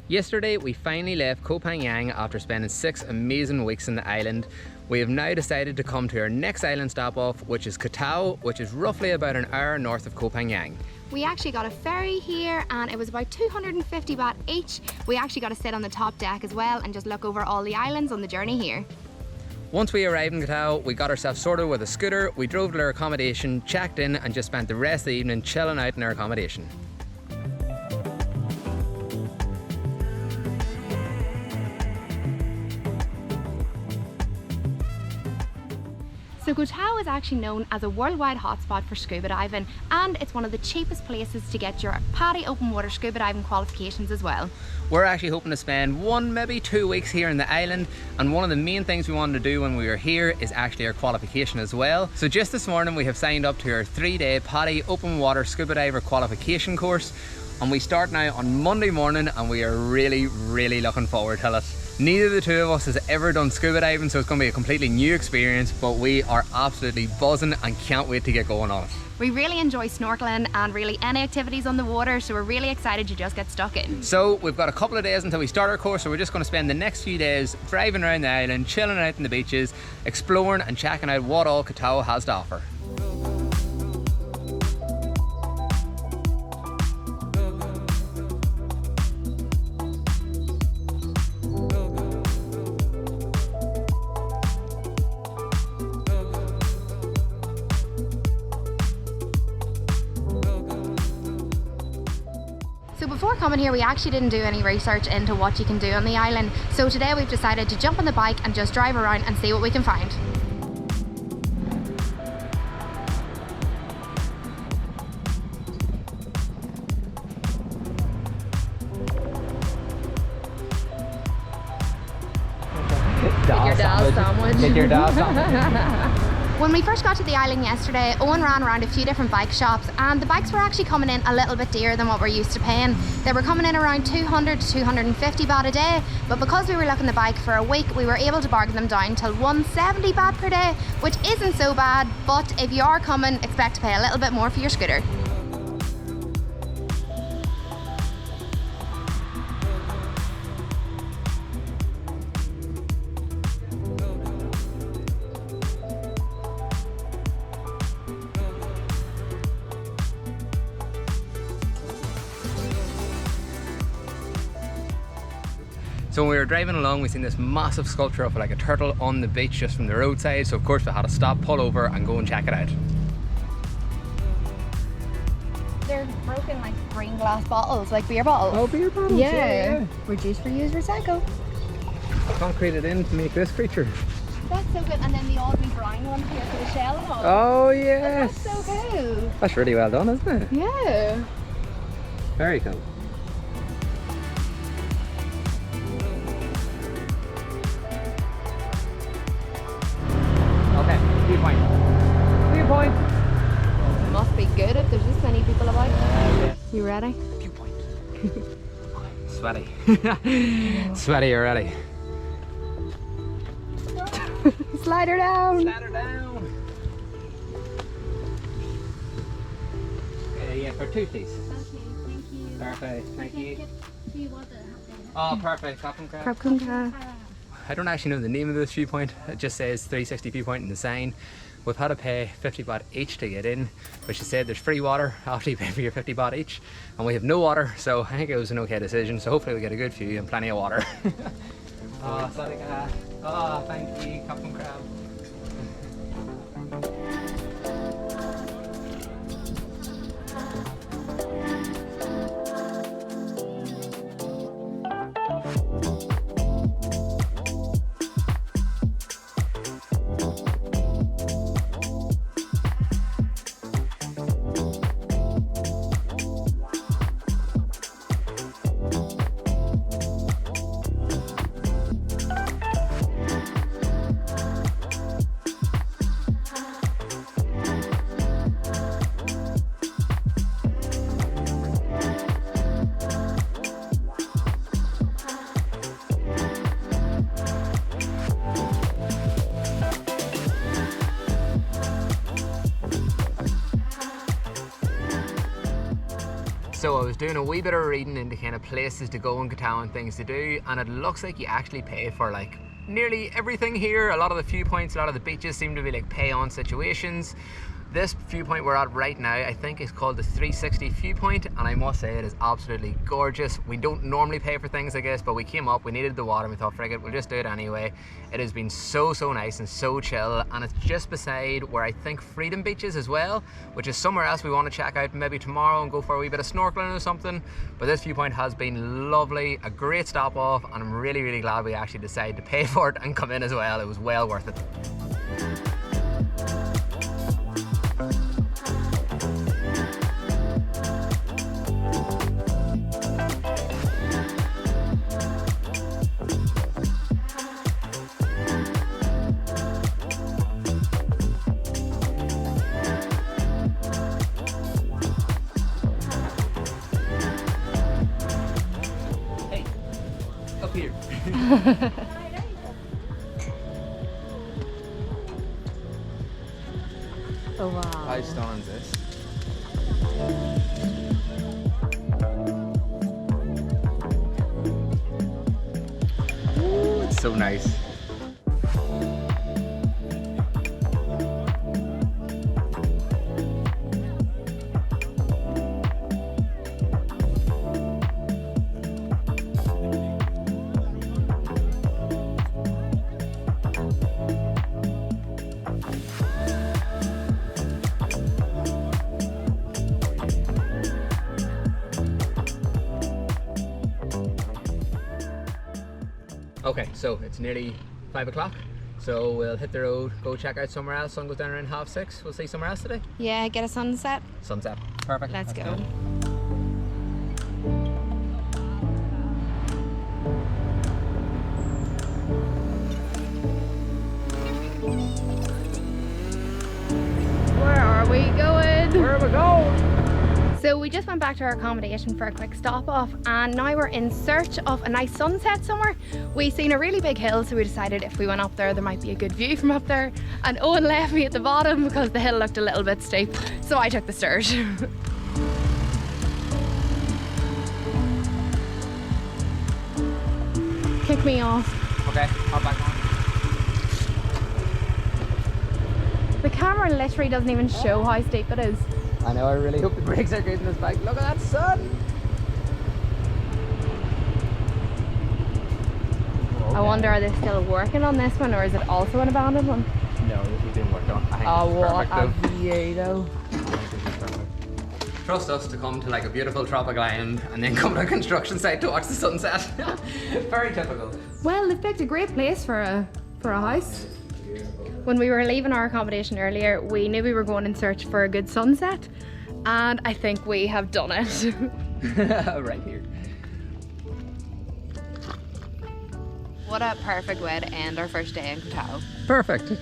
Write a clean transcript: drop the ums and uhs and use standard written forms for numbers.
Yesterday we finally left Koh Phangan after spending 6 amazing weeks in the island. We have now decided to come to our next island stop off, which is Koh Tao, which is roughly about an hour north of Koh Phangan. We actually got a ferry here and it was about 250 baht each. We actually got to sit on the top deck as well and just look over all the islands on the journey here. Once we arrived in Koh Tao, we got ourselves sorted with a scooter, we drove to our accommodation, checked in and just spent the rest of the evening chilling out in our accommodation. So Koh Tao is actually known as a worldwide hotspot for scuba diving, and it's one of the cheapest places to get your PADI open water scuba diving qualifications as well. We're actually hoping to spend 1, maybe 2 weeks here in the island, and one of the main things we wanted to do when we were here is actually our qualification as well. So just this morning we have signed up to our 3-day PADI open water scuba diver qualification course, and we start now on Monday morning and we are really looking forward to it. Neither of the two of us has ever done scuba diving, so it's going to be a completely new experience, but we are absolutely buzzing and can't wait to get going on it. We really enjoy snorkeling and really any activities on the water, so we're really excited to just get stuck in. So we've got a couple of days until we start our course, so we're just going to spend the next few days driving around the island, chilling out in the beaches, exploring and checking out what all Koh Tao has to offer. So before coming here, we actually didn't do any research into what you can do on the island. So today we've decided to jump on the bike and just drive around and see what we can find. Get your dal sandwich. Get your dal sandwich. When we first got to the island yesterday, Eoin ran around a few different bike shops and the bikes were actually coming in a little bit dearer than what we're used to paying. They were coming in around 200 to 250 baht a day, but because we were looking the bike for a week, we were able to bargain them down till 170 baht per day, which isn't so bad, but if you are coming, expect to pay a little bit more for your scooter. So when we were driving along, we seen this massive sculpture of like a turtle on the beach just from the roadside, so of course we had to stop, pull over and go and check it out. They're broken like green glass bottles, like beer bottles. Oh, beer bottles, yeah. Reduce, reuse, recycle. Concreted in to make this creature. That's so good, and then the odd wee brown one here for the shell and all. Oh yes! That's so cool. That's really well done, isn't it? Yeah. Very cool. Okay, viewpoint. Viewpoint! Must be good if there's this many people about. Yeah. You ready? Viewpoint. Sweaty. Sweaty already. Slide her down. Slide her down. Yeah, for 2 please. Okay, thank you. Perfect, thank you. Do you want the Oh, perfect. Captain Crab. Crab cum crab. I don't actually know the name of this viewpoint. It just says 360 viewpoint in the sign. We've had to pay 50 baht each to get in, but she said there's free water after you pay for your 50 baht each, and we have no water, so I think it was an okay decision. So hopefully we get a good view and plenty of water. Oh, sorry, oh, thank you, Captain Crab. So I was doing a wee bit of reading into kind of places to go in Koh Tao and things to do, and it looks like you actually pay for like nearly everything here. A lot of the viewpoints, a lot of the beaches seem to be like pay on situations. This viewpoint we're at right now, I think, is called the 360 viewpoint, and I must say it is absolutely gorgeous. We don't normally pay for things like this, but we came up, we needed the water, and we thought, frig it, we'll just do it anyway. It has been so nice and so chill, and it's just beside where I think Freedom Beach is as well, which is somewhere else we want to check out maybe tomorrow and go for a wee bit of snorkeling or something. But this viewpoint has been lovely, a great stop off, and I'm really glad we actually decided to pay for it and come in as well. It was well worth it. Here. Oh wow. How stunning is this? Ooh, it's so nice. Okay, so it's nearly 5 o'clock, so we'll hit the road, go check out somewhere else. Sun goes down around 6:30. We'll see somewhere else today. Yeah, get a sunset. Sunset. Perfect. Let's go. Where are we going? Where are we going? So we just went back to our accommodation for a quick stop off, and now we're in search of a nice sunset somewhere. We seen a really big hill, so we decided if we went up there might be a good view from up there, and Owen left me at the bottom because the hill looked a little bit steep, so I took the stairs. Kick me off. Okay, hop back on. The camera literally doesn't even show how steep it is. I know, I really hope the brakes are good in this bike. Look at that sun! I wonder, are they still working on this one, or is it also an abandoned one? No, this is being worked on. I think Oh, this is what perfect, a view though. I think this is perfect. Trust us to come to like a beautiful tropical island and then come to a construction site to watch the sunset. Very typical. Well, they've picked a great place for a house. When we were leaving our accommodation earlier, we knew we were going in search for a good sunset, and I think we have done it. Right here. What a perfect way to end our first day in Koh Tao. Perfect.